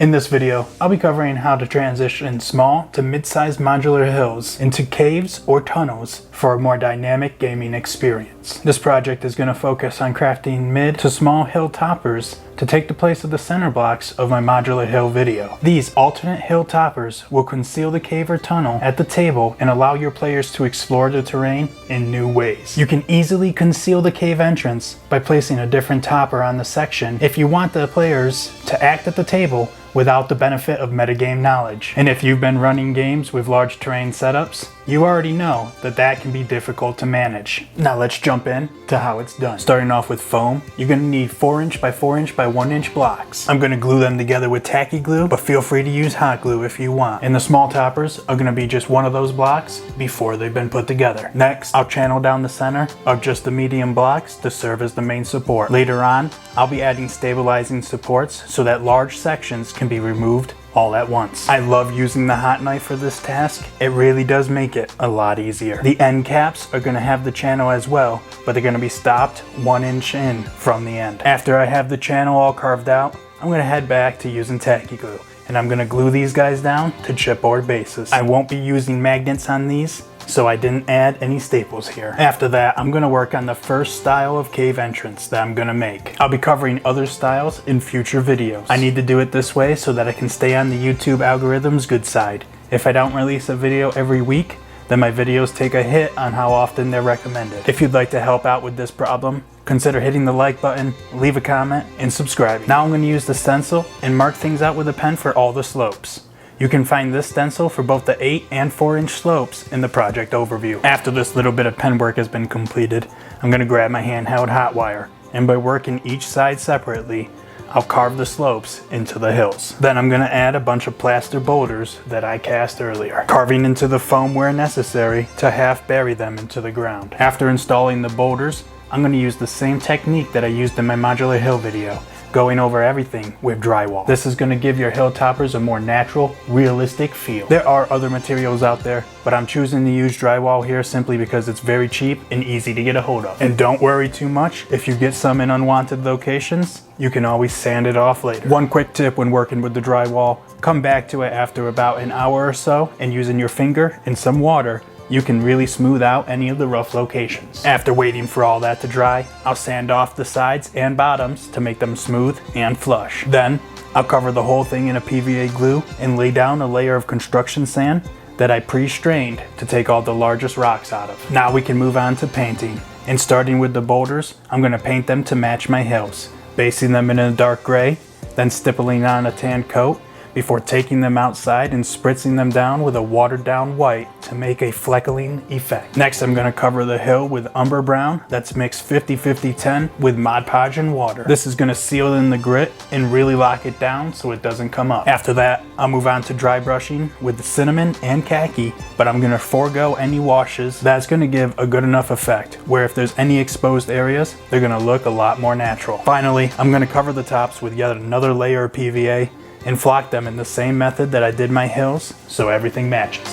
In this video, I'll be covering how to transition small to mid-sized modular hills into caves or tunnels for a more dynamic gaming experience. This project is going to focus on crafting mid to small hill toppers to take the place of the center blocks of my modular hill video. These alternate hill toppers will conceal the cave or tunnel at the table and allow your players to explore the terrain in new ways. You can easily conceal the cave entrance by placing a different topper on the section if you want the players to act at the table without the benefit of metagame knowledge. And if you've been running games with large terrain setups, you already know that that can be difficult to manage. Now let's jump in to how it's done. Starting off with foam, you're gonna need 4" by 4" by 1" blocks. I'm gonna glue them together with tacky glue, but feel free to use hot glue if you want. And the small toppers are gonna be just one of those blocks before they've been put together. Next, I'll channel down the center of just the medium blocks to serve as the main support. Later on, I'll be adding stabilizing supports so that large sections can be removed all at once. I love using the hot knife for this task. It really does make it a lot easier. The end caps are going to have the channel as well, but they're going to be stopped 1" in from the end. After I have the channel all carved out, I'm going to head back to using tacky glue, and I'm going to glue these guys down to chipboard bases. I won't be using magnets on these, so I didn't add any staples here. After that, I'm gonna work on the first style of cave entrance that I'm gonna make. I'll be covering other styles in future videos. I need to do it this way so that I can stay on the YouTube algorithm's good side. If I don't release a video every week, then my videos take a hit on how often they're recommended. If you'd like to help out with this problem, consider hitting the like button, leave a comment, and subscribing. Now I'm gonna use the stencil and mark things out with a pen for all the slopes. You can find this stencil for both the 8" and 4" slopes in the project overview. After this little bit of pen work has been completed, I'm going to grab my handheld hot wire, and by working each side separately, I'll carve the slopes into the hills. Then I'm going to add a bunch of plaster boulders that I cast earlier, carving into the foam where necessary to half bury them into the ground. After installing the boulders, I'm going to use the same technique that I used in my modular hill video, going over everything with drywall. This is going to give your hill toppers a more natural, realistic feel. There are other materials out there, but I'm choosing to use drywall here simply because it's very cheap and easy to get a hold of. And don't worry too much, if you get some in unwanted locations, you can always sand it off later. One quick tip when working with the drywall, come back to it after about an hour or so, and using your finger and some water, you can really smooth out any of the rough locations. After waiting for all that to dry, I'll sand off the sides and bottoms to make them smooth and flush. Then, I'll cover the whole thing in a PVA glue and lay down a layer of construction sand that I pre-strained to take all the largest rocks out of. Now we can move on to painting. And starting with the boulders, I'm gonna paint them to match my hills, basing them in a dark gray, then stippling on a tan coat, before taking them outside and spritzing them down with a watered down white to make a fleckling effect. Next, I'm gonna cover the hill with umber brown that's mixed 50-50-10 with Mod Podge and water. This is gonna seal in the grit and really lock it down so it doesn't come up. After that, I'll move on to dry brushing with the cinnamon and khaki, but I'm gonna forego any washes. That's gonna give a good enough effect, where if there's any exposed areas, they're gonna look a lot more natural. Finally, I'm gonna cover the tops with yet another layer of PVA and flock them in the same method that I did my hills so everything matches.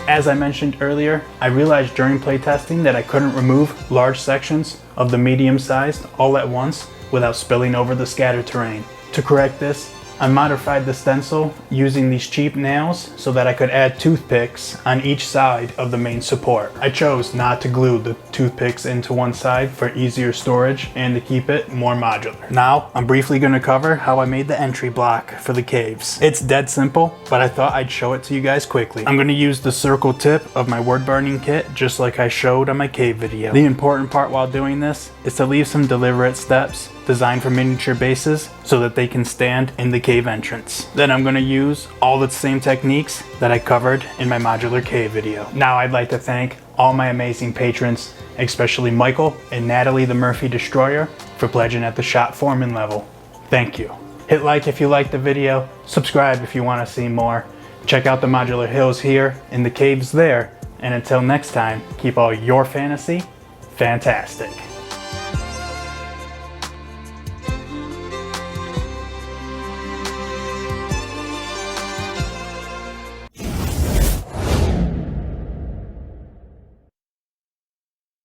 As I mentioned earlier, I realized during playtesting that I couldn't remove large sections of the medium-sized all at once without spilling over the scatter terrain. To correct this, I modified the stencil using these cheap nails so that I could add toothpicks on each side of the main support. I chose not to glue the toothpicks into one side for easier storage and to keep it more modular. Now, I'm briefly going to cover how I made the entry block for the caves. It's dead simple, but I thought I'd show it to you guys quickly. I'm going to use the circle tip of my wood burning kit just like I showed on my cave video. The important part while doing this is to leave some deliberate steps designed for miniature bases so that they can stand in the cave entrance. Then I'm going to use all the same techniques that I covered in my modular cave video. Now I'd like to thank all my amazing patrons, especially Michael and Natalie the Murphy Destroyer, for pledging at the shop foreman level. Thank you. Hit like if you liked the video, subscribe if you want to see more, check out the modular hills here and the caves there, and until next time, keep all your fantasy fantastic.